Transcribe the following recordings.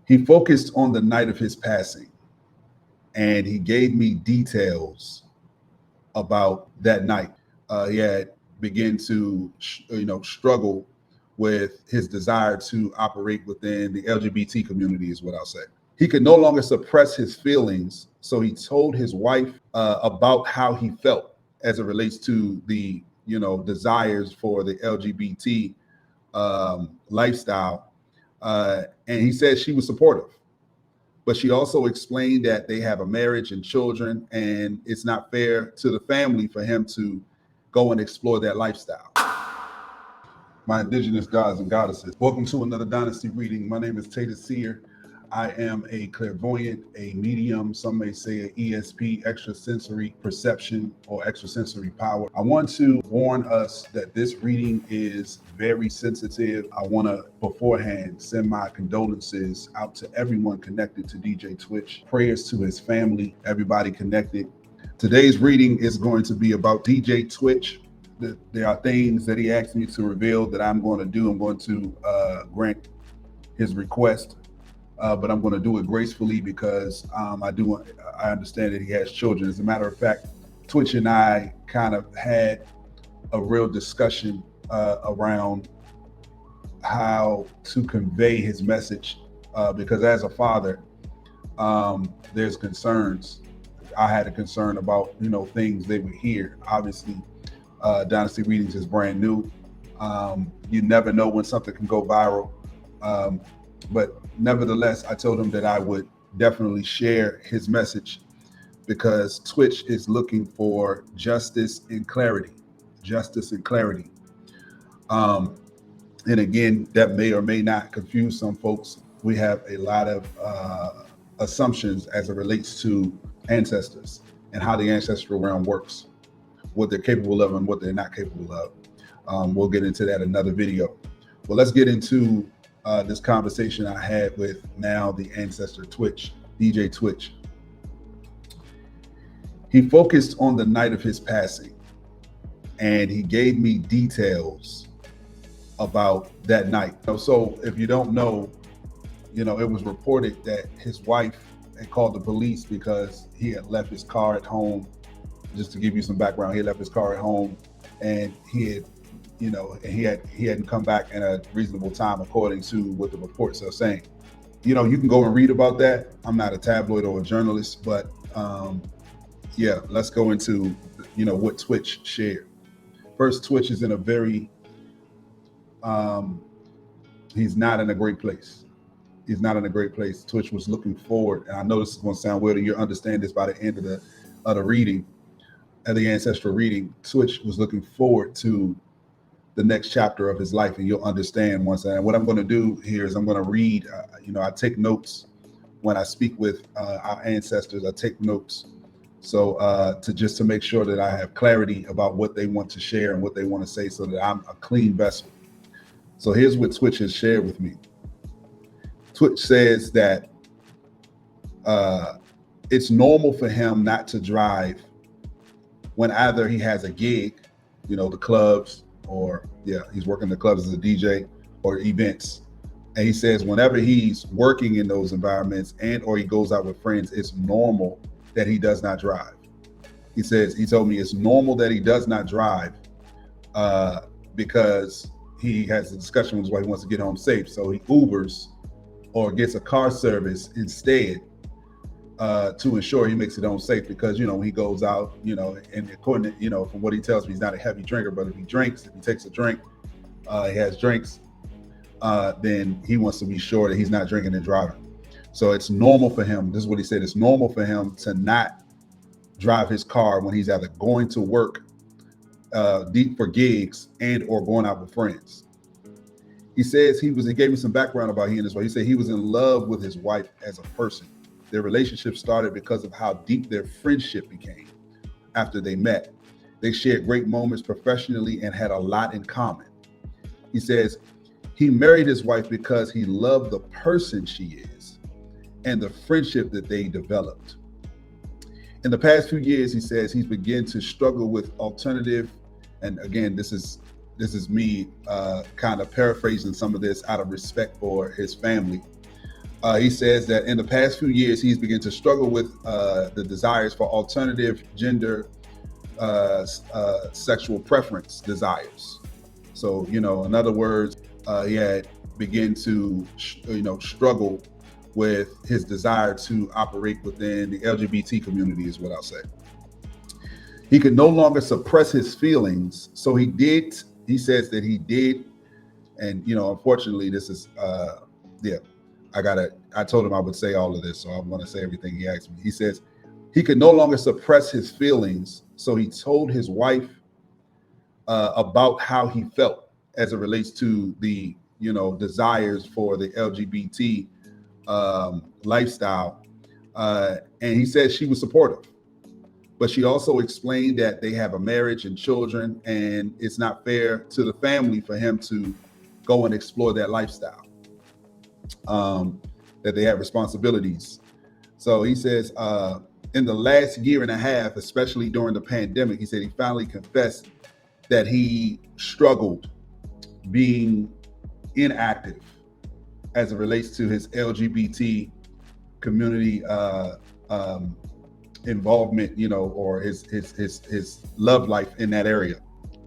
He focused on the night of his passing, and he gave me details about that night. He had begun to, struggle with his desire to operate within the LGBT community, is what I'll say. He could no longer suppress his feelings, so he told his wife about how he felt as it relates to the, desires for the LGBT lifestyle. And he said she was supportive. But she also explained that they have a marriage and children, and it's not fair to the family for him to go and explore that lifestyle. My indigenous gods and goddesses, welcome to another Dynasty reading. My name is Seer. I am a clairvoyant, a medium, some may say an ESP, extrasensory perception or extrasensory power. I want to warn us that this reading is very sensitive. I want to beforehand send my condolences out to everyone connected to DJ Twitch. Prayers to his family, everybody connected. Today's reading is going to be about DJ Twitch. There are things that he asked me to reveal that I'm going to do. I'm going to grant his request. But I'm going to do it gracefully because I understand that he has children. As a matter of fact, Twitch and I kind of had a real discussion around how to convey his message because as a father, there's concerns. I had a concern about, things they would hear. Obviously, Dynasty Readings is brand new. You never know when something can go viral. But nevertheless, I told him that I would definitely share his message because Twitch is looking for justice and clarity. Justice and clarity. And again, that may or may not confuse some folks. We have a lot of assumptions as it relates to ancestors and how the ancestral realm works, what they're capable of and what they're not capable of. We'll get into that in another video. Well, let's get into this conversation I had with now the ancestor Twitch, DJ Twitch. He focused on the night of his passing, and he gave me details about that night. So if you don't know, it was reported that his wife had called the police because he had left his car at home. Just to give you some background, he had left his car at home, and he hadn't come back in a reasonable time, according to what the reports are saying. You can go and read about that. I'm not a tabloid or a journalist, but let's go into, what Twitch shared. First, Twitch is in a very, he's not in a great place. He's not in a great place. Twitch was looking forward, and I know this is going to sound weird, and you'll understand this by the end of the reading, of the ancestral reading. Twitch was looking forward to the next chapter of his life, and you'll understand once. And what I'm going to do here is I'm going to read. I take notes when I speak with our ancestors. I take notes, so to make sure that I have clarity about what they want to share and what they want to say, so that I'm a clean vessel. So here's what Twitch has shared with me. Twitch says that it's normal for him not to drive when either he has a gig, the clubs, or he's working the clubs as a DJ or events. And he says whenever he's working in those environments and or he goes out with friends, it's normal that he does not drive. He told me it's normal that he does not drive because he has a discussion with his wife. He wants to get home safe. So he Ubers or gets a car service instead to ensure he makes it home safe, because when he goes out, and according to from what he tells me, he's not a heavy drinker, but if he takes a drink, he has drinks, then he wants to be sure that he's not drinking and driving. So it's normal for him. This is what he said. It's normal for him to not drive his car when he's either going to work deep for gigs and or going out with friends. He says he gave me some background about he and his wife. He said he was in love with his wife as a person. Their relationship started because of how deep their friendship became after they met. They shared great moments professionally and had a lot in common. He says he married his wife because he loved the person she is and the friendship that they developed. In the past few years, he says he's begun to struggle with alternative, and again, this is me kind of paraphrasing some of this out of respect for his family. He says that in the past few years, he's begun to struggle with the desires for alternative gender sexual preference desires. So, in other words, he had begun to, struggle with his desire to operate within the LGBT community, is what I'll say. He could no longer suppress his feelings, so he did. He says that he did, and unfortunately, this is, yeah. I told him I would say all of this, so I'm going to say everything he asked me. He says he could no longer suppress his feelings, so he told his wife about how he felt as it relates to the, desires for the LGBT lifestyle. And he said she was supportive, but she also explained that they have a marriage and children, and it's not fair to the family for him to go and explore that lifestyle. That they have responsibilities. So he says, in the last year and a half, especially during the pandemic, he said he finally confessed that he struggled being inactive as it relates to his LGBT community involvement, or his love life in that area.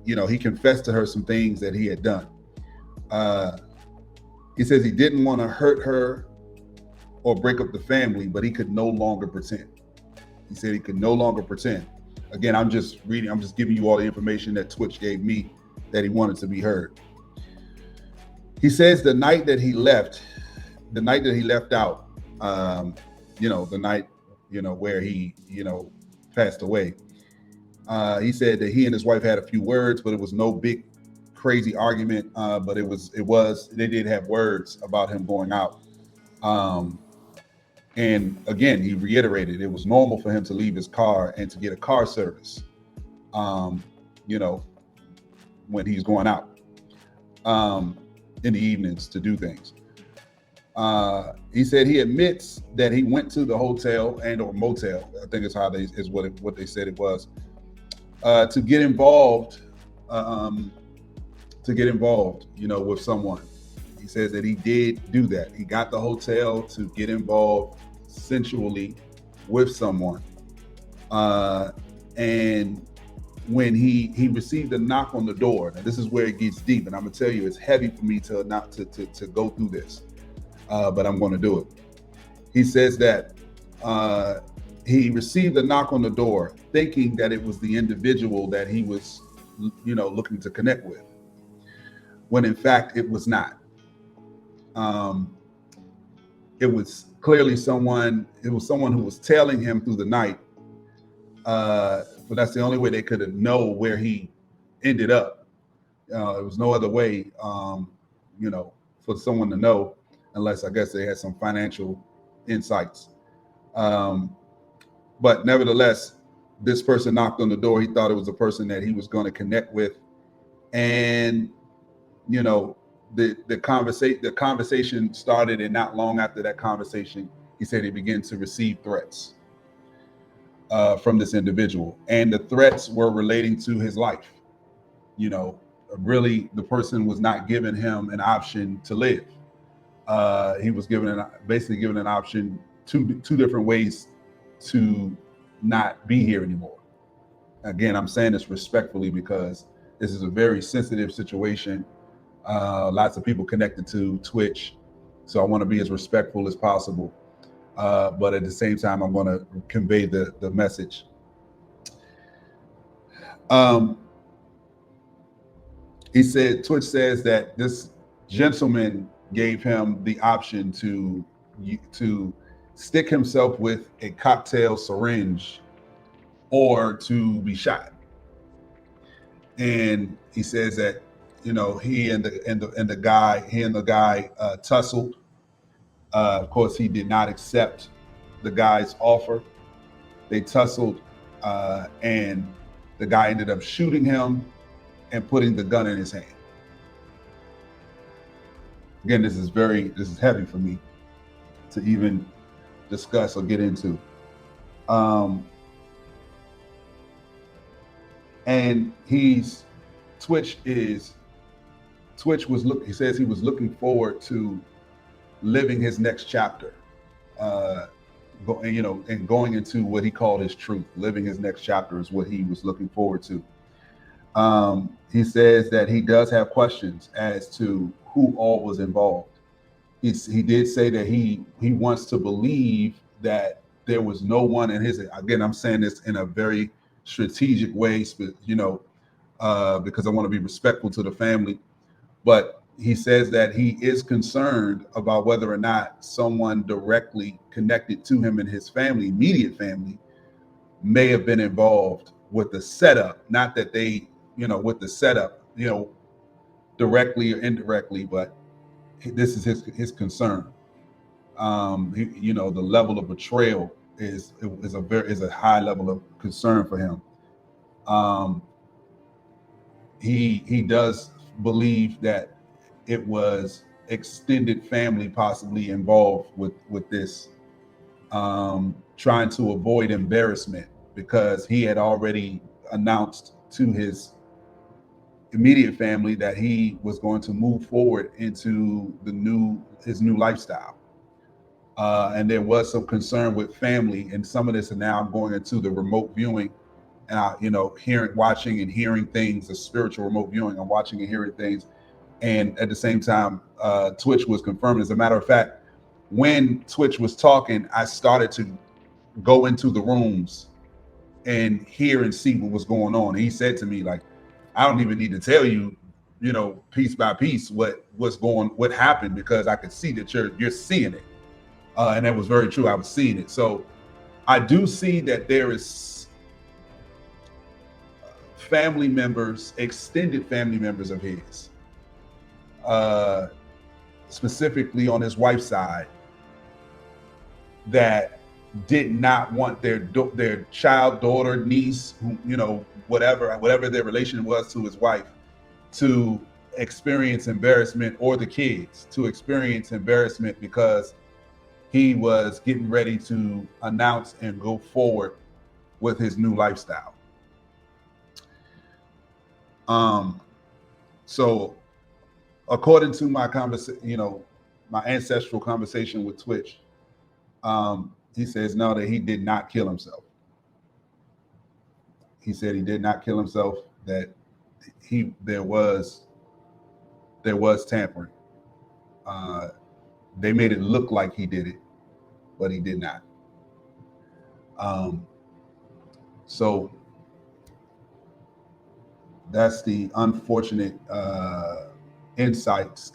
He confessed to her some things that he had done. He says he didn't want to hurt her or break up the family, but he could no longer pretend. He said he could no longer pretend. Again, I'm just giving you all the information that Twitch gave me that he wanted to be heard. He says the night that he left out, the night, where he, passed away. He said that he and his wife had a few words, but it was no big crazy argument. But they did have words about him going out. And again, he reiterated it was normal for him to leave his car and to get a car service, when he's going out in the evenings to do things. He said he admits that he went to the hotel and or motel, I think is what they said it was, to get involved, with someone. He says that he did do that. He got the hotel to get involved sensually with someone. And when he received a knock on the door, now this is where it gets deep, and I'm gonna tell you, it's heavy for me to go through this, but I'm gonna do it. He says that he received a knock on the door thinking that it was the individual that he was, looking to connect with, when in fact it was not. It was clearly someone who was tailing him through the night. But that's the only way they could know where he ended up. There was no other way, for someone to know, unless I guess they had some financial insights. But nevertheless, this person knocked on the door. He thought it was a person that he was going to connect with. And, the conversation started, and not long after that conversation, he said he began to receive threats from this individual, and the threats were relating to his life. Really, the person was not giving him an option to live. He was basically given an option, two different ways to not be here anymore. Again, I'm saying this respectfully because this is a very sensitive situation. Lots of people connected to Twitch, so I want to be as respectful as possible. But at the same time, I'm going to convey the message. Twitch says that this gentleman gave him the option to stick himself with a cocktail syringe or to be shot. And he says that, he and the guy tussled. Of course, he did not accept the guy's offer. They tussled, and the guy ended up shooting him and putting the gun in his hand. Again, this is heavy for me to even discuss or get into. And he says he was looking forward to living his next chapter, and going into what he called his truth. Living his next chapter is what he was looking forward to. He says that he does have questions as to who all was involved. He did say that he wants to believe that there was no one in his, again, I'm saying this in a very strategic way, because I want to be respectful to the family. But he says that he is concerned about whether or not someone directly connected to him and his family, immediate family, may have been involved with the setup. Not that they, with the setup, directly or indirectly, but this is his concern. The level of betrayal is a high level of concern for him. He does believe that it was extended family possibly involved with this, trying to avoid embarrassment, because he had already announced to his immediate family that he was going to move forward into his new lifestyle. And there was some concern with family, and some of this, and now I'm going into the remote viewing, and watching and hearing things, the spiritual remote viewing. I'm watching and hearing things, and at the same time, Twitch was confirming. As a matter of fact, when Twitch was talking, I started to go into the rooms and hear and see what was going on. And he said to me, like, I don't even need to tell you, piece by piece what happened, because I could see that you're seeing it. And that was very true. I was seeing it. So I do see that there is family members, extended family members of his, specifically on his wife's side, that did not want their child, daughter, niece, whatever their relation was to his wife, to experience embarrassment, or the kids to experience embarrassment, because he was getting ready to announce and go forward with his new lifestyle. So according to my my ancestral conversation with Twitch, he says no, that he did not kill himself. He said he did not kill himself, that there was tampering. They made it look like he did it, but he did not. So that's the unfortunate insights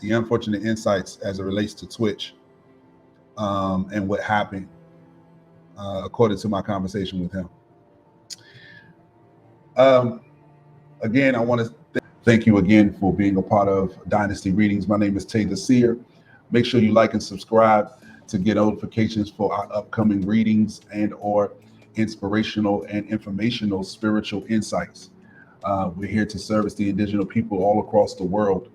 as it relates to Twitch, and what happened, according to my conversation with him. Again, I want to thank you again for being a part of Dynasty Readings. My name is the Seer. Make sure you like and subscribe to get notifications for our upcoming readings and or inspirational and informational spiritual insights. We're here to service the indigenous people all across the world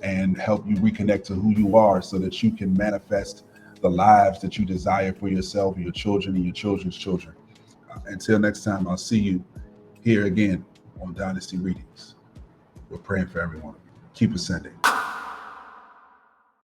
and help you reconnect to who you are, so that you can manifest the lives that you desire for yourself, your children, and your children's children. Until next time, I'll see you here again on Dynasty Readings. We're praying for everyone. Keep ascending.